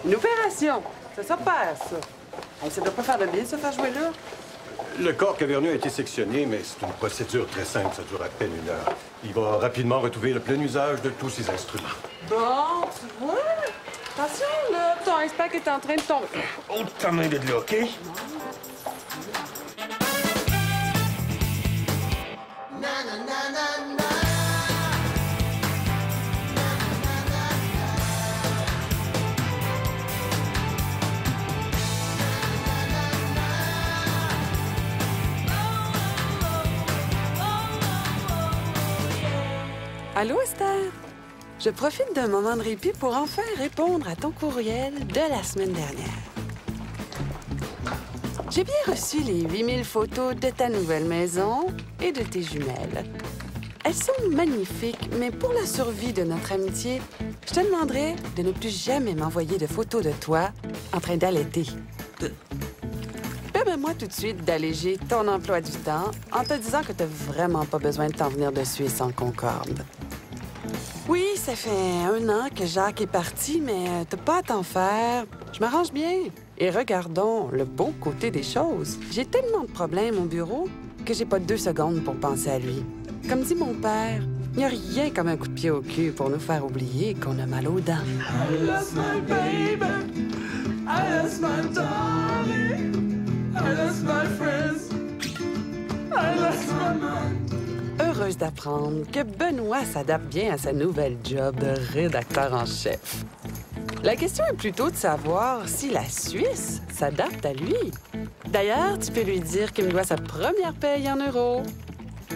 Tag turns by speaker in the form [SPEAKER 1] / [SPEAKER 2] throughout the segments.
[SPEAKER 1] Une opération. Ça s'opère, ça. Hey, ça doit pas faire de bien, se faire jouer là.
[SPEAKER 2] Le corps caverneux a été sectionné, mais c'est une procédure très simple. Ça dure à peine 1 heure. Il va rapidement retrouver le plein usage de tous ses instruments.
[SPEAKER 1] Bon, tu vois? Attention, là, ton icepack est en train de tomber.
[SPEAKER 3] Oh, ta main de là, OK?
[SPEAKER 1] Allô, Esther? Je profite d'un moment de répit pour enfin répondre à ton courriel de la semaine dernière. J'ai bien reçu les 8000 photos de ta nouvelle maison et de tes jumelles. Elles sont magnifiques, mais pour la survie de notre amitié, je te demanderais de ne plus jamais m'envoyer de photos de toi en train d'allaiter. Permets-moi tout de suite d'alléger ton emploi du temps en te disant que tu n'as vraiment pas besoin de t'en venir dessus et sans concorde. Oui, ça fait 1 an que Jacques est parti, mais t'as pas à t'en faire. Je m'arrange bien. Et regardons le bon côté des choses. J'ai tellement de problèmes au bureau que j'ai pas 2 secondes pour penser à lui. Comme dit mon père, il n'y a rien comme un coup de pied au cul pour nous faire oublier qu'on a mal aux dents.
[SPEAKER 4] I lost my baby, I lost my darling, I lost my friends, I lost my mind.
[SPEAKER 1] Heureuse d'apprendre que Benoît s'adapte bien à sa nouvelle job de rédacteur en chef. La question est plutôt de savoir si la Suisse s'adapte à lui. D'ailleurs, tu peux lui dire qu'il me doit sa première paye en euros.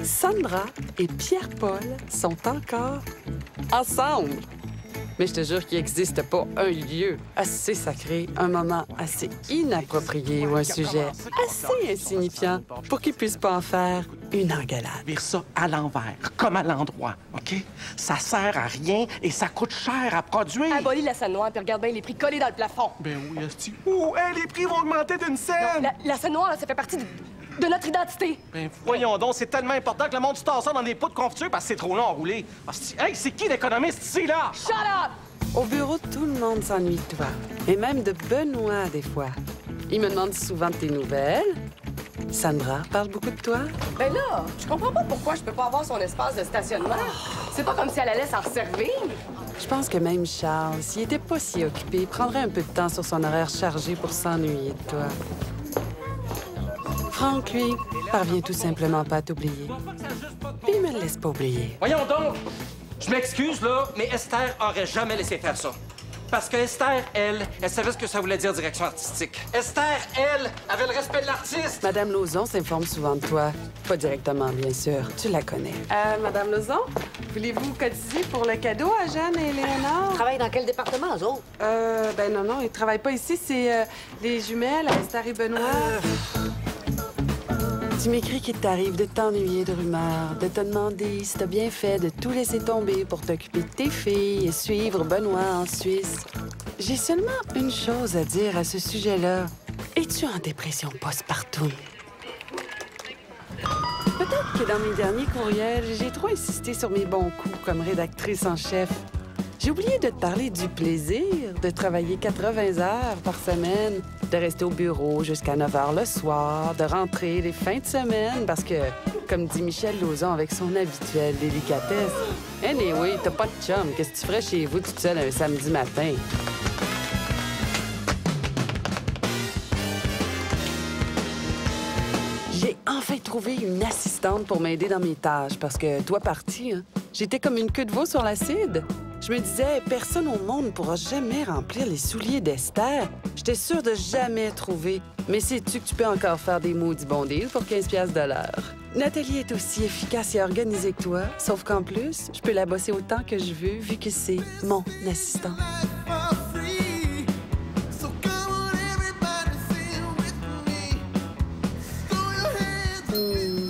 [SPEAKER 1] Sandra et Pierre-Paul sont encore ensemble. Mais je te jure qu'il n'existe pas un lieu assez sacré, un moment assez inapproprié ou un sujet assez insignifiant pour qu'ils puissent pas en faire une engueulade.
[SPEAKER 3] Vire ça à l'envers, comme à l'endroit, OK? Ça sert à rien et ça coûte cher à produire.
[SPEAKER 5] Abolis la scène noire puis regarde bien les prix collés dans le plafond.
[SPEAKER 3] Ben oui, esti. Oh, hey, les prix vont augmenter d'une scène!
[SPEAKER 5] La scène noire, là, ça fait partie de notre identité.
[SPEAKER 3] Ben voyons donc, c'est tellement important que le monde se tasse ça dans des pots de confiture parce que c'est trop long à rouler. Hey, c'est qui l'économiste ici, là?
[SPEAKER 5] Shut up!
[SPEAKER 1] Au bureau, tout le monde s'ennuie de toi. Et même de Benoît, des fois. Il me demande souvent de tes nouvelles. Sandra parle beaucoup de toi.
[SPEAKER 5] Ben là, je comprends pas pourquoi je peux pas avoir son espace de stationnement. C'est pas comme si elle allait s'en servir.
[SPEAKER 1] Je pense que même Charles, s'il était pas si occupé, prendrait un peu de temps sur son horaire chargé pour s'ennuyer de toi. Franck, lui, parvient tout simplement pas à t'oublier. Puis il me le laisse pas oublier.
[SPEAKER 6] Voyons donc! Je m'excuse, là, mais Esther aurait jamais laissé faire ça. Parce que Esther, elle savait ce que ça voulait dire direction artistique. Esther, elle, avait le respect de l'artiste.
[SPEAKER 1] Madame Lauzon s'informe souvent de toi. Pas directement, bien sûr. Tu la connais. Madame Lauzon, voulez-vous cotiser pour le cadeau à Jeanne et Léonard?
[SPEAKER 7] Ils travaillent dans quel département, eux autres?
[SPEAKER 1] Ben non, ils travaillent pas ici. C'est les jumelles, Esther et Benoît. Tu m'écris qu'il t'arrive de t'ennuyer de rumeurs, de te demander si t'as bien fait de tout laisser tomber pour t'occuper de tes filles et suivre Benoît en Suisse. J'ai seulement une chose à dire à ce sujet-là. Es-tu en dépression post-partum? Peut-être que dans mes derniers courriels, j'ai trop insisté sur mes bons coups comme rédactrice en chef. J'ai oublié de te parler du plaisir de travailler 80 heures par semaine, de rester au bureau jusqu'à 9 heures le soir, de rentrer les fins de semaine parce que, comme dit Michel Lauzon avec son habituelle délicatesse, « Anyway, t'as pas de chum, qu'est-ce que tu ferais chez vous toute seule un samedi matin? » J'ai enfin trouvé une assistante pour m'aider dans mes tâches parce que, toi parti, hein, j'étais comme une queue de veau sur l'acide. Je me disais, personne au monde ne pourra jamais remplir les souliers d'Esther. J'étais sûre de jamais trouver. Mais sais-tu que tu peux encore faire des maudits bons deals pour 15$ de l'heure? Nathalie est aussi efficace et organisée que toi, sauf qu'en plus, je peux la bosser autant que je veux vu que c'est mon assistant.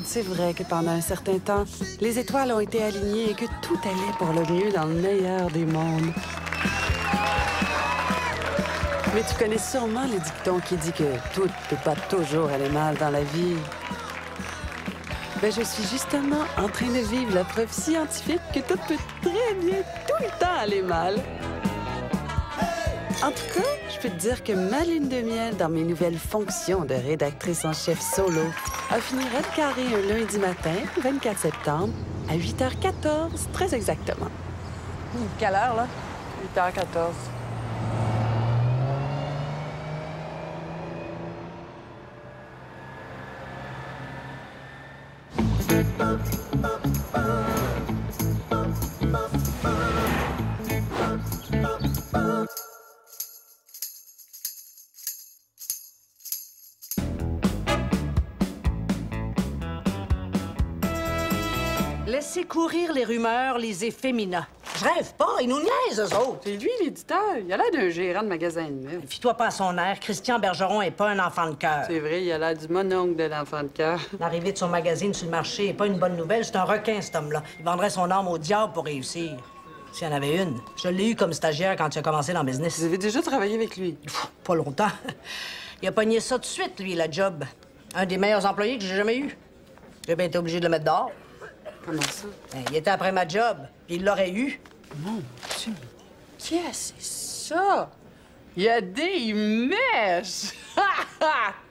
[SPEAKER 1] C'est vrai que pendant un certain temps, les étoiles ont été alignées et que tout allait pour le mieux dans le meilleur des mondes. Mais tu connais sûrement le dicton qui dit que tout ne peut pas toujours aller mal dans la vie. Ben, je suis justement en train de vivre la preuve scientifique que tout peut très bien tout le temps aller mal. En tout cas, je peux te dire que ma lune de miel dans mes nouvelles fonctions de rédactrice en chef solo a fini red carré un lundi matin, 24 septembre, à 8h14, très exactement.
[SPEAKER 5] Quelle heure, là?
[SPEAKER 1] 8h14.
[SPEAKER 7] Laissez courir les rumeurs, les efféminats. Je rêve pas, ils nous niaisent, eux autres.
[SPEAKER 1] C'est lui, l'éditeur. Il a l'air d'un gérant de magasin de meubles.
[SPEAKER 7] Fie-toi pas à son air, Christian Bergeron est pas un enfant de cœur.
[SPEAKER 1] C'est vrai, il a l'air du mononcle de l'enfant de cœur.
[SPEAKER 7] L'arrivée de son magazine sur le marché est pas une bonne nouvelle, c'est un requin, cet homme-là. Il vendrait son âme au diable pour réussir. S'il y en avait une. Je l'ai eu comme stagiaire quand il a commencé dans le business.
[SPEAKER 1] Vous avez déjà travaillé avec lui?
[SPEAKER 7] Pas longtemps. Il a pogné ça tout de suite, lui, la job. Un des meilleurs employés que j'ai jamais eu. J'ai bien été obligé de le mettre dehors.
[SPEAKER 1] Comment ça?
[SPEAKER 7] Ben, il était après ma job, puis il l'aurait eu.
[SPEAKER 1] Mon Dieu, qu'est-ce que c'est ça? Il y a des mèches!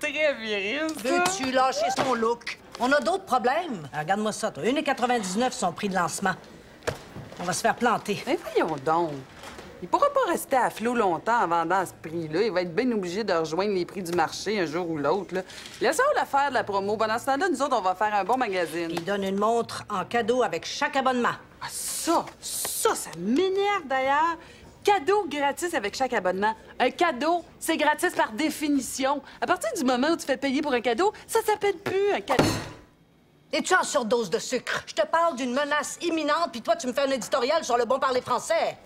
[SPEAKER 1] Très viril, ça!
[SPEAKER 7] Veux-tu lâcher son look? On a d'autres problèmes. Regarde-moi ça, toi. 1,99 son prix de lancement. On va se faire planter.
[SPEAKER 1] Mais voyons donc. Il pourra pas rester à flot longtemps en vendant à ce prix-là. Il va être bien obligé de rejoindre les prix du marché un jour ou l'autre. Laissons la faire de la promo. Pendant ce temps-là, nous autres, on va faire un bon magazine.
[SPEAKER 7] Il donne une montre en cadeau avec chaque abonnement.
[SPEAKER 1] Ah, ça m'énerve d'ailleurs. Cadeau gratis avec chaque abonnement. Un cadeau, c'est gratis par définition. À partir du moment où tu fais payer pour un cadeau, ça s'appelle plus un cadeau.
[SPEAKER 7] Es-tu en surdose de sucre? Je te parle d'une menace imminente, puis toi, tu me fais un éditorial sur le bon parler français.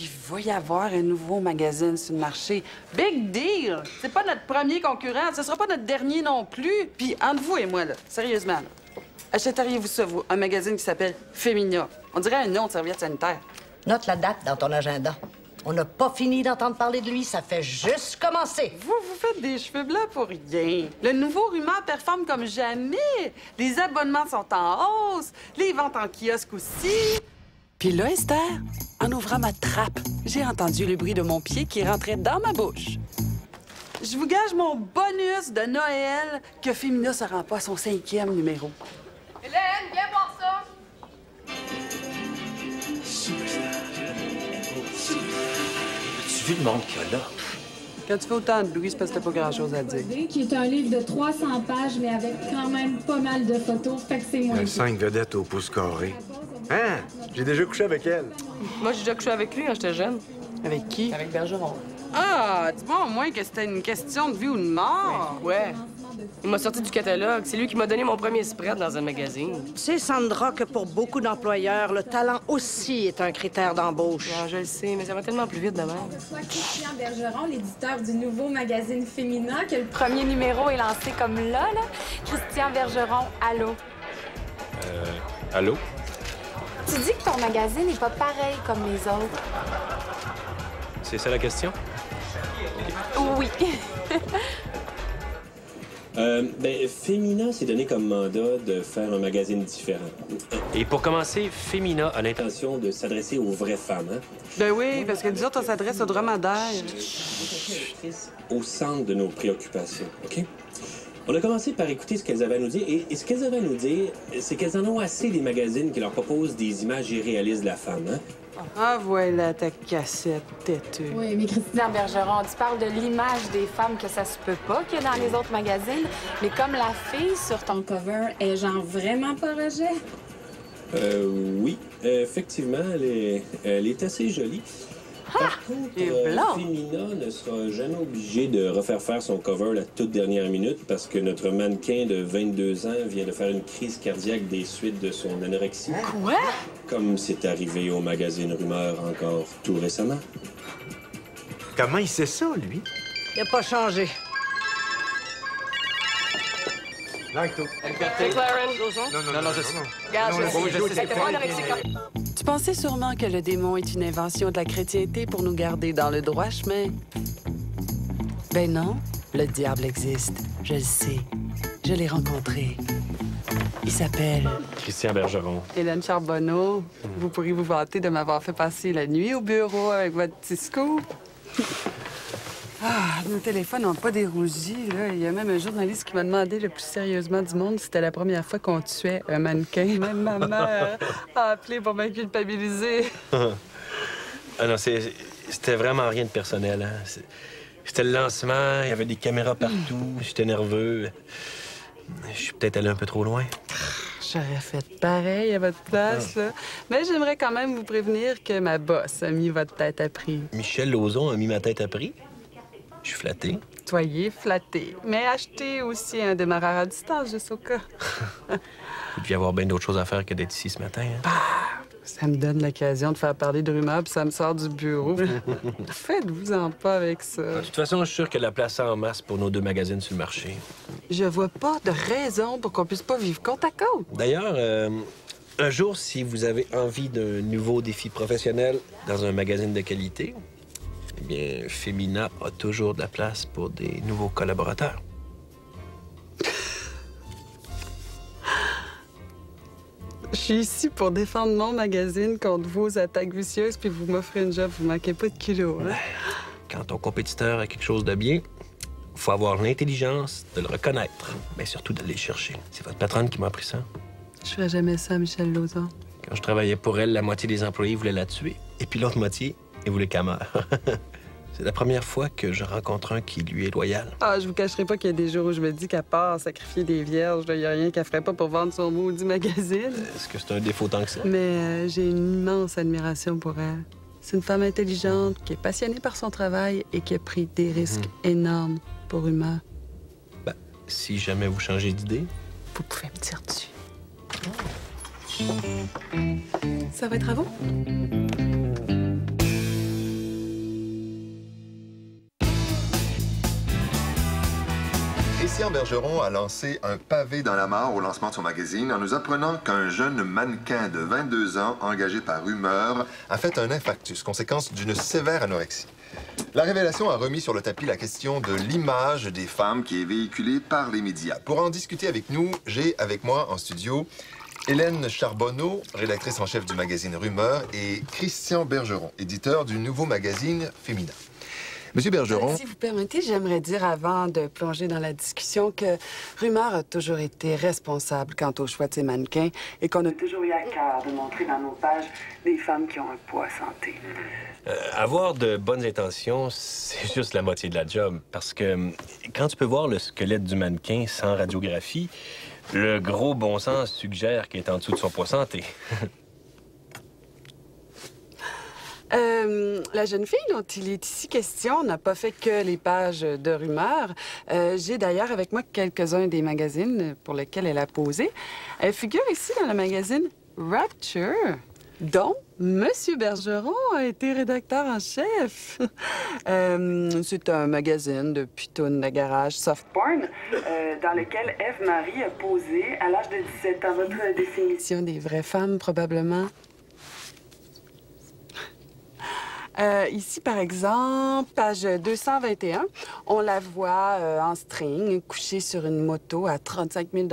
[SPEAKER 1] Il va y avoir un nouveau magazine sur le marché. Big deal! C'est pas notre premier concurrent, ce sera pas notre dernier non plus. Puis entre vous et moi, là, sérieusement, là, achèteriez-vous ça, vous, un magazine qui s'appelle Fémina? On dirait un nom de serviette sanitaire.
[SPEAKER 7] Note la date dans ton agenda. On n'a pas fini d'entendre parler de lui, ça fait juste commencer.
[SPEAKER 1] Vous faites des cheveux blancs pour rien. Le nouveau rumeur performe comme jamais. Les abonnements sont en hausse, les ventes en kiosque aussi. Puis là, Esther, en ouvrant ma trappe, j'ai entendu le bruit de mon pied qui rentrait dans ma bouche. Je vous gage mon bonus de Noël que Fémina ne se rend pas à son 5e numéro.
[SPEAKER 5] Hélène, viens voir ça!
[SPEAKER 6] As-tu vu le monde qu'il y a là?
[SPEAKER 1] Quand tu fais autant de bruit, c'est parce que t'as pas grand-chose à dire.
[SPEAKER 8] Qui est un livre de 300 pages, mais avec quand même pas mal de photos, fait que c'est moins.
[SPEAKER 9] 5 vedettes au pouce carré. Hein? J'ai déjà couché avec elle.
[SPEAKER 5] Moi, j'ai déjà couché avec lui quand j'étais jeune.
[SPEAKER 1] Avec qui?
[SPEAKER 5] Avec Bergeron.
[SPEAKER 1] Ah, dis-moi au moins que c'était une question de vie ou de mort.
[SPEAKER 5] Ouais. Il m'a sorti du catalogue. C'est lui qui m'a donné mon premier spread dans un magazine.
[SPEAKER 7] Tu sais, Sandra, que pour beaucoup d'employeurs, le talent aussi est un critère d'embauche.
[SPEAKER 5] Ah, je le sais, mais ça va tellement plus vite de même.
[SPEAKER 8] Soit Christian Bergeron, l'éditeur du nouveau magazine Fémina, que le
[SPEAKER 10] Premier numéro est lancé comme là. Christian Bergeron, allô?
[SPEAKER 9] Allô?
[SPEAKER 10] Tu dis que ton magazine n'est pas pareil comme les autres.
[SPEAKER 9] C'est ça la question?
[SPEAKER 10] Oui.
[SPEAKER 11] Fémina s'est donné comme mandat de faire un magazine différent.
[SPEAKER 9] Et pour commencer, Fémina a l'intention
[SPEAKER 11] Intention de s'adresser aux vraies femmes, hein?
[SPEAKER 1] Ben oui, parce que nous autres, on s'adresse aux dromadaires.
[SPEAKER 11] Au centre de nos préoccupations, OK? On a commencé par écouter ce qu'elles avaient à nous dire, et ce qu'elles avaient à nous dire, c'est qu'elles en ont assez des magazines qui leur proposent des images irréalistes de la femme, hein?
[SPEAKER 1] Ah, voilà ta cassette têtue.
[SPEAKER 8] Oui, mais
[SPEAKER 10] Christian Bergeron, tu parles de l'image des femmes que ça se peut pas qu'il y a dans les autres magazines, mais comme la fille sur ton
[SPEAKER 8] ton cover est genre vraiment pas rejet.
[SPEAKER 11] Oui, effectivement, elle est assez jolie. Par contre,
[SPEAKER 1] elle est blanche.
[SPEAKER 11] Fémina ne sera jamais obligée de refaire faire son cover la toute dernière minute parce que notre mannequin de 22 ans vient de faire une crise cardiaque des suites de son anorexie.
[SPEAKER 1] Quoi?
[SPEAKER 11] Comme c'est arrivé au magazine Rumeur encore tout récemment.
[SPEAKER 9] Comment il sait ça, lui?
[SPEAKER 7] Il a pas changé.
[SPEAKER 5] C'est Clarence.
[SPEAKER 9] Non, je sais.
[SPEAKER 5] Regarde, je sais. C'était pas anorexique.
[SPEAKER 1] Tu pensais sûrement que le démon est une invention de la chrétienté pour nous garder dans le droit chemin. Ben non, le diable existe. Je le sais. Je l'ai rencontré. Il s'appelle
[SPEAKER 9] Christian Bergeron.
[SPEAKER 1] Hélène Charbonneau. Vous pourriez vous vanter de m'avoir fait passer la nuit au bureau avec votre petit scoop. Ah, nos téléphones n'ont pas dérougi, là. Il y a même un journaliste qui m'a demandé le plus sérieusement du monde si c'était la première fois qu'on tuait un mannequin. Même ma mère a appelé pour me culpabiliser.
[SPEAKER 12] Ah non, c'était vraiment rien de personnel, hein. C'était le lancement, il y avait des caméras partout, j'étais nerveux. Je suis peut-être allé un peu trop loin.
[SPEAKER 1] J'aurais fait pareil à votre place, là. Mais j'aimerais quand même vous prévenir que ma boss a mis votre tête à prix.
[SPEAKER 12] Michel Lauzon a mis ma tête à prix. Je suis flatté.
[SPEAKER 1] Soyez flatté. Mais achetez aussi un démarreur à distance, juste au cas.
[SPEAKER 12] Il devait y avoir bien d'autres choses à faire que d'être ici ce matin. Hein?
[SPEAKER 1] Ça me donne l'occasion de faire parler de rumeurs, puis ça me sort du bureau. Faites-vous-en pas avec ça.
[SPEAKER 12] De toute façon, je suis sûr que la place est en masse pour nos 2 magazines sur le marché.
[SPEAKER 1] Je vois pas de raison pour qu'on puisse pas vivre côte à côte.
[SPEAKER 12] D'ailleurs, un jour, si vous avez envie d'un nouveau défi professionnel dans un magazine de qualité, eh bien, Femina a toujours de la place pour des nouveaux collaborateurs.
[SPEAKER 1] Je suis ici pour défendre mon magazine contre vos attaques vicieuses, puis vous m'offrez une job, vous manquez pas de kilos, hein?
[SPEAKER 12] Quand ton compétiteur a quelque chose de bien, il faut avoir l'intelligence de le reconnaître, mais surtout d'aller le chercher. C'est votre patronne qui m'a appris ça.
[SPEAKER 1] Je ferais jamais ça, Michel Lauzon.
[SPEAKER 12] Quand je travaillais pour elle, la moitié des employés voulaient la tuer, et puis l'autre moitié, ils voulaient qu'elle meure. C'est la première fois que je rencontre un qui lui est loyal.
[SPEAKER 1] Ah, je vous cacherai pas qu'il y a des jours où je me dis qu'à part sacrifier des vierges, il y a rien qu'elle ferait pas pour vendre son maudit magazine.
[SPEAKER 12] Est-ce que c'est un défaut tant que ça?
[SPEAKER 1] Mais j'ai une immense admiration pour elle. C'est une femme intelligente, qui est passionnée par son travail et qui a pris des risques énormes pour Rumeur.
[SPEAKER 12] Ben, si jamais vous changez d'idée...
[SPEAKER 1] Vous pouvez me dire dessus. Ça va être à vous?
[SPEAKER 13] Christian Bergeron a lancé un pavé dans la mare au lancement de son magazine en nous apprenant qu'un jeune mannequin de 22 ans, engagé par Rumeur, a fait un infarctus, conséquence d'une sévère anorexie. La révélation a remis sur le tapis la question de l'image des femmes qui est véhiculée par les médias. Pour en discuter avec nous, j'ai avec moi en studio Hélène Charbonneau, rédactrice en chef du magazine Rumeur, et Christian Bergeron, éditeur du nouveau magazine Femina. Monsieur Bergeron...
[SPEAKER 1] Si vous permettez, j'aimerais dire avant de plonger dans la discussion que Rumeur a toujours été responsable quant au choix de ses mannequins et qu'on a toujours eu à cœur de montrer dans nos pages des femmes qui ont un poids santé.
[SPEAKER 12] Avoir de bonnes intentions, c'est juste la moitié de la job. Parce que quand tu peux voir le squelette du mannequin sans radiographie, le gros bon sens suggère qu'il est en dessous de son poids santé.
[SPEAKER 1] La jeune fille dont il est ici question n'a pas fait que les pages de Rumeur. J'ai d'ailleurs avec moi quelques-uns des magazines pour lesquels elle a posé. Elle figure ici dans le magazine Rapture, dont Monsieur Bergeron a été rédacteur en chef. C'est un magazine de pitounes de garage soft porn dans lequel Ève-Marie a posé à l'âge de 17 ans. Votre définition des vraies femmes, probablement? Ici, par exemple, page 221, on la voit en string, couchée sur une moto à 35 000 $.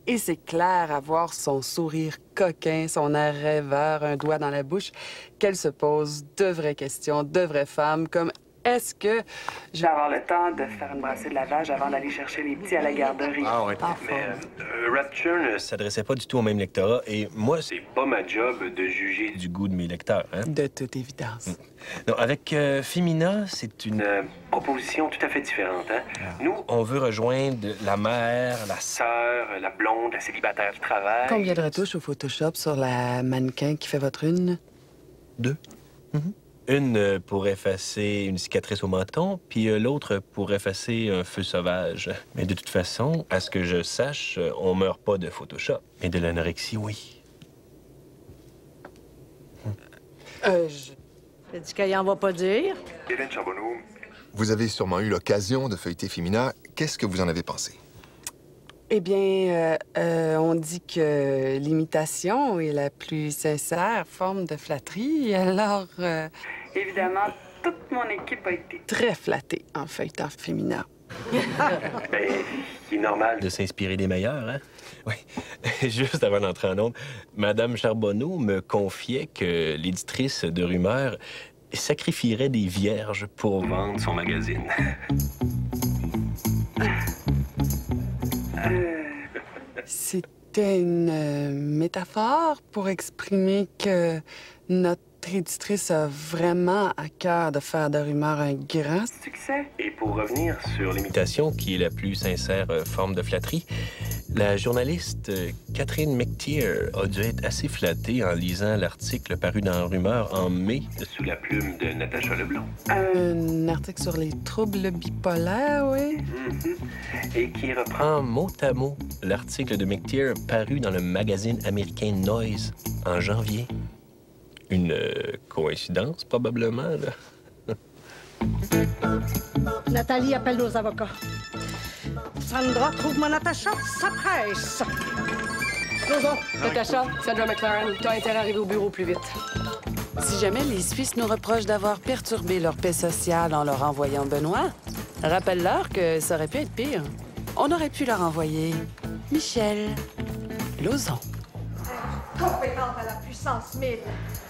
[SPEAKER 1] Et c'est clair à voir son sourire coquin, son air rêveur, un doigt dans la bouche, qu'elle se pose de vraies questions, de vraies femmes, comme est-ce que je vais avoir le temps de faire une brassée de lavage avant d'aller chercher les petits à la garderie?
[SPEAKER 12] Ah oui, mais Rapture ne s'adressait pas du tout au même lectorat, et moi, c'est pas ma job de juger du goût de mes lecteurs, hein?
[SPEAKER 1] De toute évidence.
[SPEAKER 12] Non, avec Femina, c'est une proposition tout à fait différente, hein? Nous, on veut rejoindre la mère, la sœur, la blonde, la célibataire du travail.
[SPEAKER 1] Combien de retouches au Photoshop sur la mannequin qui fait votre une?
[SPEAKER 12] 2. Une pour effacer une cicatrice au menton, puis l'autre pour effacer un feu sauvage. Mais de toute façon, à ce que je sache, on meurt pas de Photoshop. Mais de l'anorexie, oui.
[SPEAKER 7] T'as dit qu'elle en va pas dire?
[SPEAKER 13] Hélène Charbonneau, vous avez sûrement eu l'occasion de feuilleter Femina. Qu'est-ce que vous en avez pensé?
[SPEAKER 1] Eh bien, on dit que l'imitation est la plus sincère forme de flatterie. Alors, évidemment, toute mon équipe a été très flattée en feuilletant Femina.
[SPEAKER 12] Ben, c'est normal de s'inspirer des meilleurs, hein? Oui. Juste avant d'entrer en ondes, Madame Charbonneau me confiait que l'éditrice de Rumeur sacrifierait des vierges pour vendre son magazine.
[SPEAKER 1] C'était une métaphore pour exprimer que notre éditrice a vraiment à cœur de faire de Rumeur un grand succès.
[SPEAKER 12] Et pour revenir sur l'imitation, qui est la plus sincère forme de flatterie, la journaliste Catherine McTeer a dû être assez flattée en lisant l'article paru dans Rumeur en mai sous la plume de Natacha Leblanc.
[SPEAKER 1] Un article sur les troubles bipolaires, oui.
[SPEAKER 12] Et qui reprend mot à mot l'article de McTeer paru dans le magazine américain Noise en janvier. Une coïncidence, probablement, là.
[SPEAKER 7] Nathalie, appelle nos avocats. Sandra, trouve-moi Natacha, ça presse. Closons.
[SPEAKER 5] Natacha, Sandra McLaren, t'as intérêt à arriver au bureau plus vite.
[SPEAKER 1] Si jamais les Suisses nous reprochent d'avoir perturbé leur paix sociale en leur envoyant Benoît, rappelle-leur que ça aurait pu être pire. On aurait pu leur envoyer Michel Lauzon.
[SPEAKER 7] Compétente à la puissance 1000.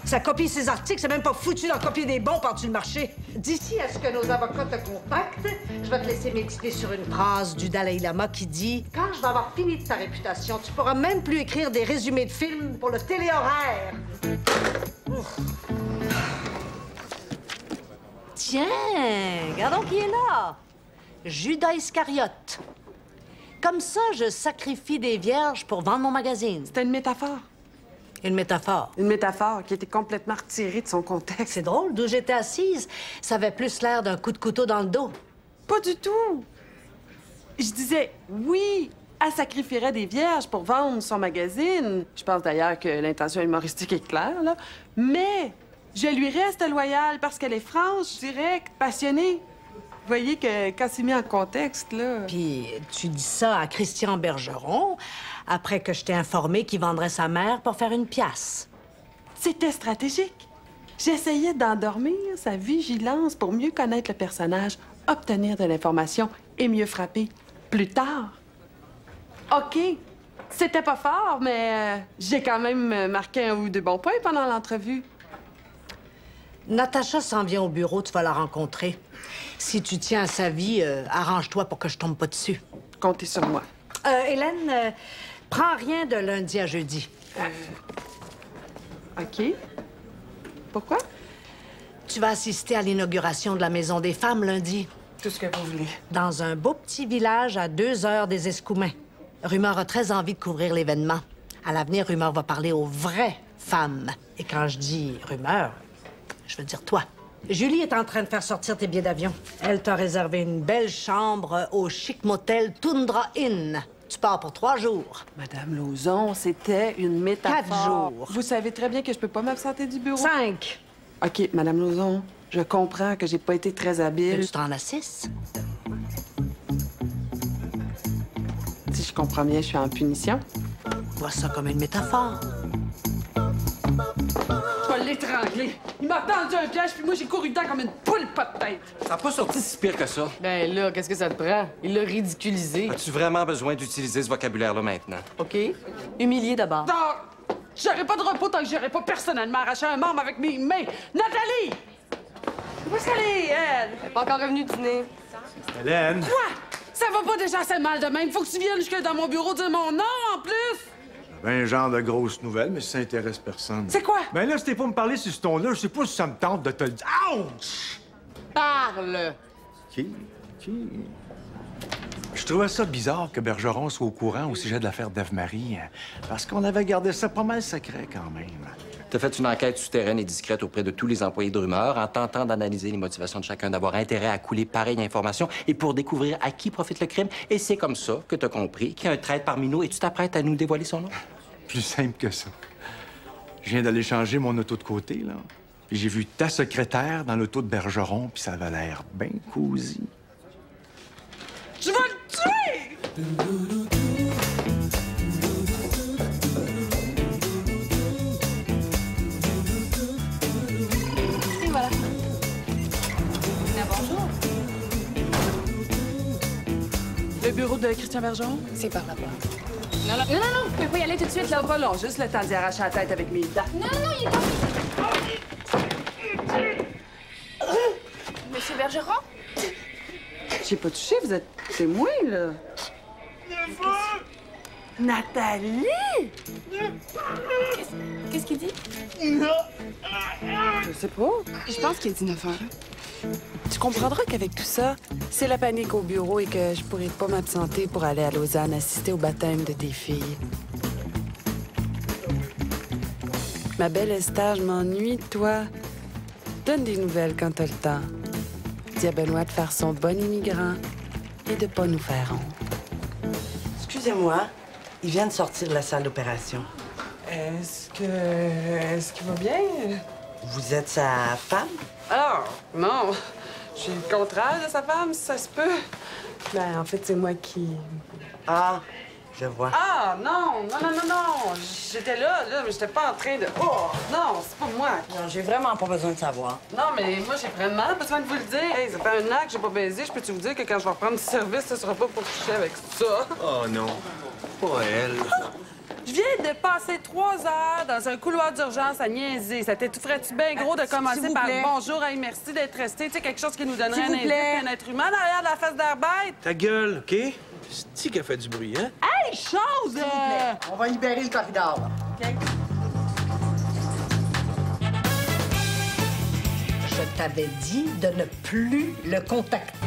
[SPEAKER 7] Ça copie ses articles, c'est même pas foutu d'en copier des bons par-dessus le marché. D'ici à ce que nos avocats te contactent, je vais te laisser méditer sur une phrase du Dalai Lama qui dit « Quand je vais avoir fini de ta réputation, tu pourras même plus écrire des résumés de films pour le téléhoraire. » Tiens, regardons qui est là. Judas Iscariote. Comme ça, je sacrifie des vierges pour vendre mon magazine.
[SPEAKER 1] C'était une métaphore.
[SPEAKER 7] Une métaphore.
[SPEAKER 1] Une métaphore qui était complètement retirée de son contexte.
[SPEAKER 7] C'est drôle, d'où j'étais assise, ça avait plus l'air d'un coup de couteau dans le dos.
[SPEAKER 1] Pas du tout. Je disais, oui, elle sacrifierait des vierges pour vendre son magazine. Je pense d'ailleurs que l'intention humoristique est claire, là. Mais je lui reste loyale parce qu'elle est franche, directe, passionnée. Vous voyez que quand c'est mis en contexte, là...
[SPEAKER 7] Puis tu dis ça à Christian Bergeron, après que je t'ai informé qu'il vendrait sa mère pour faire une pièce.
[SPEAKER 1] C'était stratégique. J'essayais d'endormir sa vigilance pour mieux connaître le personnage, obtenir de l'information et mieux frapper plus tard. OK, c'était pas fort, mais j'ai quand même marqué un ou deux bons points pendant l'entrevue.
[SPEAKER 7] Natacha s'en vient au bureau, tu vas la rencontrer. Si tu tiens à sa vie, arrange-toi pour que je tombe pas dessus.
[SPEAKER 1] Comptez sur moi.
[SPEAKER 7] Hélène, prends rien de lundi à jeudi.
[SPEAKER 1] OK. Pourquoi?
[SPEAKER 7] Tu vas assister à l'inauguration de la Maison des femmes lundi.
[SPEAKER 1] Tout ce que vous voulez.
[SPEAKER 7] Dans un beau petit village à 2 heures des Escoumins. Rumeur a très envie de couvrir l'événement. À l'avenir, Rumeur va parler aux vraies femmes. Et quand je dis Rumeur, je veux dire toi. Julie est en train de faire sortir tes billets d'avion. Elle t'a réservé une belle chambre au chic motel Tundra Inn. Tu pars pour 3 jours.
[SPEAKER 1] Madame Lauzon, c'était une métaphore.
[SPEAKER 7] 4 jours.
[SPEAKER 1] Vous savez très bien que je peux pas m'absenter du bureau.
[SPEAKER 7] 5.
[SPEAKER 1] OK, Madame Lauzon, je comprends que j'ai pas été très habile.
[SPEAKER 7] Tu t'en as 6.
[SPEAKER 1] Si je comprends bien, je suis en punition.
[SPEAKER 7] Vois ça comme une métaphore.
[SPEAKER 1] Je vais l'étrangler. Il m'a tendu un piège, puis moi, j'ai couru dedans comme une poule pas de tête.
[SPEAKER 6] Ça n'a pas sorti si pire que ça.
[SPEAKER 5] Ben là, qu'est-ce que ça te prend? Il l'a ridiculisé.
[SPEAKER 6] As-tu vraiment besoin d'utiliser ce vocabulaire-là maintenant?
[SPEAKER 5] OK. Humilié d'abord.
[SPEAKER 1] Non! J'aurai pas de repos tant que j'aurai pas personnellement arraché un membre avec mes mains. Nathalie! Où est-ce qu'elle est, elle?
[SPEAKER 5] Elle est pas encore revenue dîner.
[SPEAKER 9] Hélène!
[SPEAKER 1] Quoi? Ça va pas déjà assez mal de même. Faut que tu viennes jusque dans mon bureau dire mon nom, en plus!
[SPEAKER 9] Ben, genre de grosse nouvelle, mais ça intéresse personne.
[SPEAKER 1] C'est quoi?
[SPEAKER 9] Ben là, c'était pour me parler sur ce ton-là. Je sais pas si ça me tente de te le dire. Ouch!
[SPEAKER 5] Parle!
[SPEAKER 9] Qui? Je trouvais ça bizarre que Bergeron soit au courant au sujet de l'affaire d'Ève-Marie, parce qu'on avait gardé ça pas mal secret quand même.
[SPEAKER 6] T'as fait une enquête souterraine et discrète auprès de tous les employés de Rumeur en tentant d'analyser les motivations de chacun, d'avoir intérêt à couler pareille information et pour découvrir à qui profite le crime. Et c'est comme ça que t'as compris qu'il y a un traître parmi nous et tu t'apprêtes à nous dévoiler son nom.
[SPEAKER 9] Plus simple que ça. Je viens d'aller changer mon auto de côté, là. Puis j'ai vu ta secrétaire dans l'auto de Bergeron, puis ça avait l'air bien cosy.
[SPEAKER 1] Je vais le tuer!
[SPEAKER 10] Et voilà. Bonjour.
[SPEAKER 1] Le bureau de Christian Bergeron?
[SPEAKER 10] C'est par là-bas. Non, vous pouvez pas y aller tout de suite, là.
[SPEAKER 1] Pas long, juste le temps d'y arracher la tête avec mes dents.
[SPEAKER 10] Non, il est pas...
[SPEAKER 5] Bergeron?
[SPEAKER 1] J'ai pas touché, vous êtes témoin, là. Nathalie!
[SPEAKER 5] Qu'est-ce qu'il dit?
[SPEAKER 1] Je sais pas.
[SPEAKER 5] Je pense qu'il dit 9 heures.
[SPEAKER 1] Tu comprendras qu'avec tout ça, c'est la panique au bureau et que je pourrais pas m'absenter pour aller à Lausanne assister au baptême de tes filles. Ma belle Esther, je m'ennuie de toi. Donne des nouvelles quand t'as le temps. Dis à Benoît de faire son bon immigrant et de pas nous faire honte.
[SPEAKER 14] Excusez-moi, il vient de sortir de la salle d'opération.
[SPEAKER 1] Est-ce qu'il va bien?
[SPEAKER 14] Vous êtes sa femme?
[SPEAKER 1] Ah, non. Je suis le contraire de sa femme, si ça se peut. Ben, en fait, c'est moi qui...
[SPEAKER 14] Ah, je vois.
[SPEAKER 1] Ah, non. J'étais là, mais j'étais pas en train de... Oh, non, c'est pas moi.
[SPEAKER 14] Non, j'ai vraiment pas besoin de savoir.
[SPEAKER 1] Non, mais moi, j'ai vraiment besoin de vous le dire. Hey, ça fait un an que j'ai pas baisé. Je peux-tu vous dire que quand je vais reprendre du service, ce sera pas pour coucher avec ça?
[SPEAKER 12] Oh non, pas elle.
[SPEAKER 1] Je viens de passer 3 heures dans un couloir d'urgence à niaiser. Ça t'étoufferait-tu bien gros de commencer par bonjour, hey, merci d'être resté. Tu sais, quelque chose qui nous donnerait un indice, un être humain derrière la face d'air bête.
[SPEAKER 12] Ta gueule, OK? C'est-tu qu'elle fait du bruit, hein?
[SPEAKER 1] Hey, chose!
[SPEAKER 14] On va libérer le corridor.
[SPEAKER 7] OK? Je t'avais dit de ne plus le contacter.